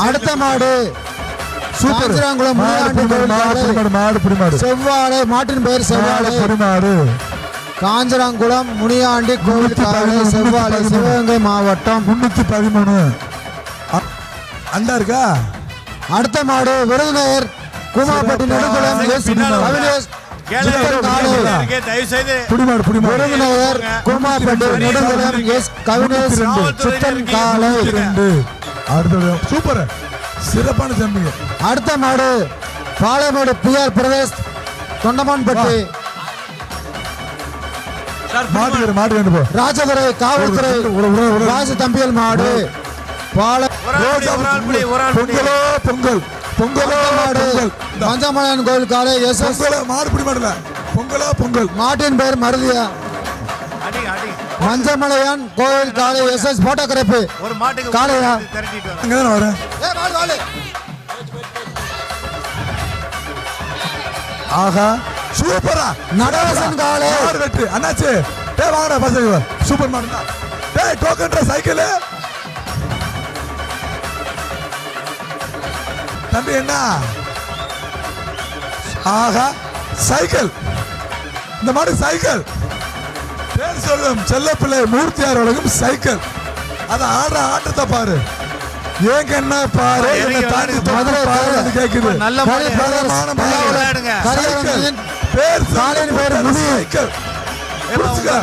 அடுத்த மாடு காஞ்சிராங்குளம் செவ்வாழை. மாட்டின் பெயர் செவ்வாழை. காஞ்சிராங்குளம் முனியாண்டி கோவில் காலை செவ்வாழை, சிவகங்கை மாவட்டம். 313 அண்டா இருக்கா. அடுத்த மாடு விருதுநகர் குமாப்பட்டி நெடுங்குளம் கவினேஷ் விருதுநகர் குமாப்பட்டி நெடுங்குளம் எஸ் கவினேஷ் சித்தன் காலை. சூப்பர் சிறப்பான தம்பிங்க. அடுத்த மாடு பாளையமேடு PR பிரதேஷ் தொண்டமான்பட்டி ராஜதுரை காவல்துறை ராஜ தம்பியல் மாடு. பொங்கல் மஞ்சமலையன் கோவில் காலை SS பொங்கல். மாட்டின் பெயர் மருதியா. மஞ்சமலையான் கோவில் காலை SS போட்டோகிராஃபி காலையா. ஆஹா சூப்பரா நடராசன் காலை வெற்றி. அண்ணாச்சு வாங்கடா பசங்க. சூப்பர் மாடுடா. டேய் டோக்கன்ற சைக்கிள் தம்பி என்ன. ஆஹா சைக்கிள். இந்த மாடு சைக்கிள் பேர் சொல்லும் செல்லப்பிள்ளை மூர்த்தியார் உலகம் சைக்கிள். அத ஆடுற ஆட்டத்தை பாரு. ஏங்க என்ன பாரு கேக்குது.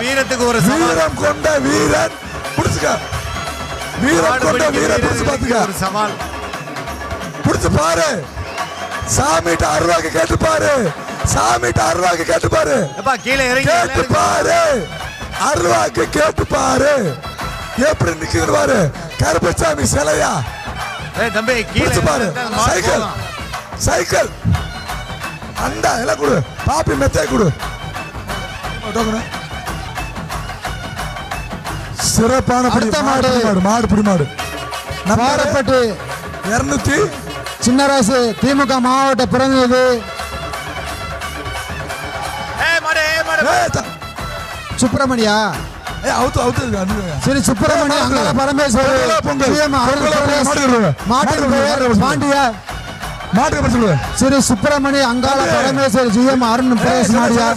வீரத்துக்கு ஒரு வீரம் கொண்ட வீரன் புடிச்சுக்க. வீரம் கொண்ட வீரன் புடிச்சு பாத்துக்க. சவால் புடிச்சு பாரு. சாமிட்ட 6 ரூபாய்க்கு கேட்டு பாரு. சாமிட்ட 6 ரூபாய்க்கு கேட்டு பாரு. கேட்டு பாரு. 6 ரூபாய்க்கு கேட்டு பாரு. எப்படி நிக்குது பாரு. கருப்பசாமி சிலையா தம்பி கீழே பாரு. சைக்கிள் சைக்கிள் அண்டா எல்லாம் கொடு. பாப்பி மெத்தை கொடு. சிறப்பான மாடு புடி மாடு. மாடப்பட்டு 200 சின்னராசு திமுக மாவட்ட பிரதிநிதி சுப்பிரமணியா ஸ்ரீ சுப்பிரமணிய அங்காள பரமேஸ்வரர் பாண்டியா. ஸ்ரீ சுப்பிரமணிய அங்காள பரமேஸ்வரர் GM அருண் பிரதேஷ் மாடியா.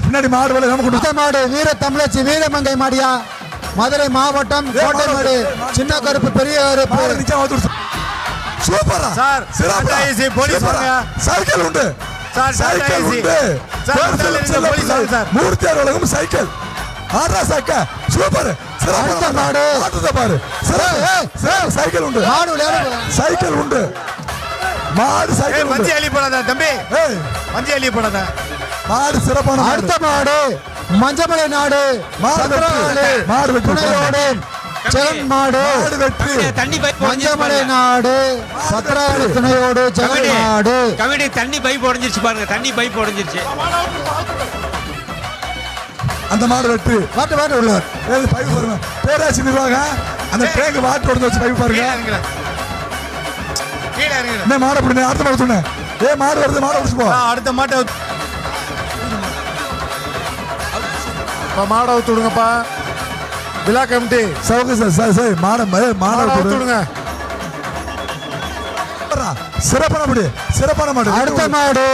பின்னாடி மாடு வீர தமிழச்சி வீரமங்கை மாடியா. மதுரை மாவட்டம் கோட்டை மாடு. சின்ன கருப்பு பெரிய கருப்பு. சூப்பரா சார் சைக்கிள் உண்டு. சைக்கிள் உண்டு. மூர்த்தியார் உலகம் சைக்கிள் ஆடுறா சக்க. சூப்பர் மாடு ஆட்டத்தை பாரு. சைக்கிள் உண்டு. சைக்கிள் உண்டு. மாடு சைக்கிள் மஞ்சி அள்ளி போடாத தம்பி. மஞ்சி அள்ளி போடாத. மாடு சிறப்பான. அடுத்த மாடு மஞ்சமலை நாடு மாடு வெற்றி. ஜெகன் மாடு வெற்றி. மஞ்சமலை நாடு பத்திராளி துணையோடு ஜெகன் மாடு. கவிடி தண்ணி பைப் உடைஞ்சிருச்சு பாருங்க. தண்ணி பைப் உடைஞ்சிருச்சு. அந்த மாடு வெற்றி. வாட்டு உள்ளவர் பைப் பாருங்க. பேராசி நிர்வாகம் அந்த டேங்க் வாட்டர் உடைஞ்சு வச்சு பைப் பாருங்க. என்ன மாடு அப்படி அடுத்த மாடு சொன்னேன். மாடு வருது. மாடு உடைச்சு போ. அடுத்த மாட்டை மாடை ஊத்து விடுங்கப்பா. விழா கமிட்டி சவுக்கு சார் மாடை விடுங்க. சிறப்பான மாடு. சிறப்பான மாடு. அடுத்த மாடு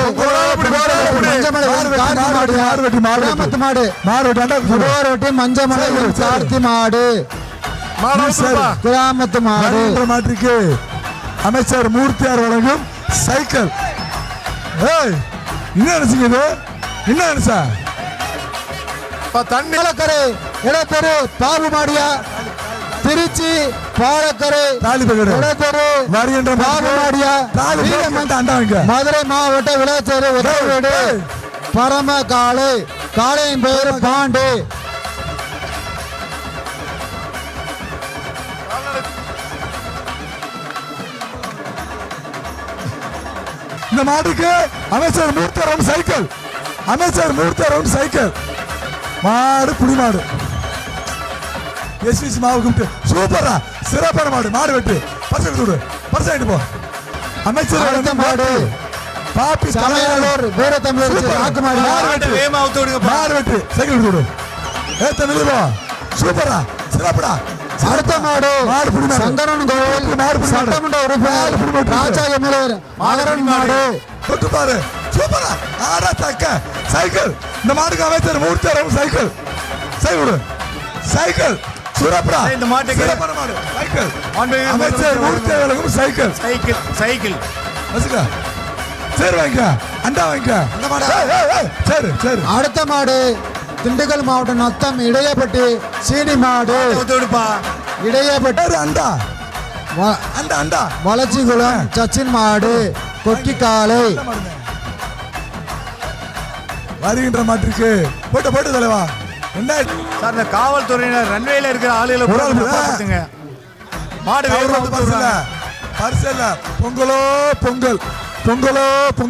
மஞ்சமலை கார்த்தி மாடு. கிராமத்து மாடு. மாட்டுக்கு அமைச்சர் மூர்த்தியார் வழங்கும் சைக்கிள். என்ன நினைச்சீங்க இது? என்ன நினைச்சா தண்ணீலக்கரை இடத்தெரு பாபு மாடியா. திருச்சி பாலக்கரை பாபு மாடியா. மதுரை மாவட்ட விளைச்சேரி உதவிடு பரம காளை. காளையின் பெயர் பாண்டு. இந்த மாட்டுக்கு அமைச்சர் மூர்த்தியார் சைக்கிள். அமைச்சர் மூர்த்தியார் சைக்கிள். மாடு புடி மாடு. எஸ்பிசி மாவுக்கு சூப்பரா சிறப்பான மாடு. மாடு வெட்டு. பரிசு போ. அமைச்சர் மாடு பாப்பி சமையலூர் வீர தமிழர் ஆக்குமாடி. மாடு வெட்டு. சைக்கிள் கொடு. தமிழ் சூப்பரா சிறப்படா. அடுத்த மாடு மாடு புடி மாடு. சங்கரன் கோவில் மாடு புடி மாடு. சட்டமன்ற உறுப்பினர் ராஜா எம்எல்ஏ மகரன் மாடு தொட்டு பாரு சூப்பரா ஆடா தக்க சைக்கிள் இந்த மாடுக்கு அமைச்சர் மூர்த்தி சைக்கிள் சைக்கிள் சைக்கிள் சுரப்ரா இந்த மாட்டுக்கு சிறப்பான மாடு சைக்கிள் மாண்புமிகு அமைச்சர் மூர்த்தி அவர்களுக்கும் சைக்கிள் சைக்கிள் சைக்கிள் வச்சுக்க சரி வாங்கிக்க அண்டா வாங்கிக்க அந்த மாடா? சரி சரி அடுத்த மாடு திண்டுக்கல் மாவட்டம் நத்தம் இடையப்பட்டி சீனி மாடு விடுப்பா இடையப்பட்டி சரி அண்டா அண்டா அண்டா வளர்ச்சிகுளம் சச்சின் மாடு கொக்கி காலை வருகின்ற மாட்டிற்கு போட்டு போட்டு தலைவா என்ன சார் இந்த காவல்துறையினர் ரன்வேல இருக்கிற ஆளுகளை ஒரு ஆள் பூரா காப்பாத்துங்க. மாடு வேகமா பரிசு இல்ல பொங்கலோ பொங்கல் பொங்கலோ பொங்கல்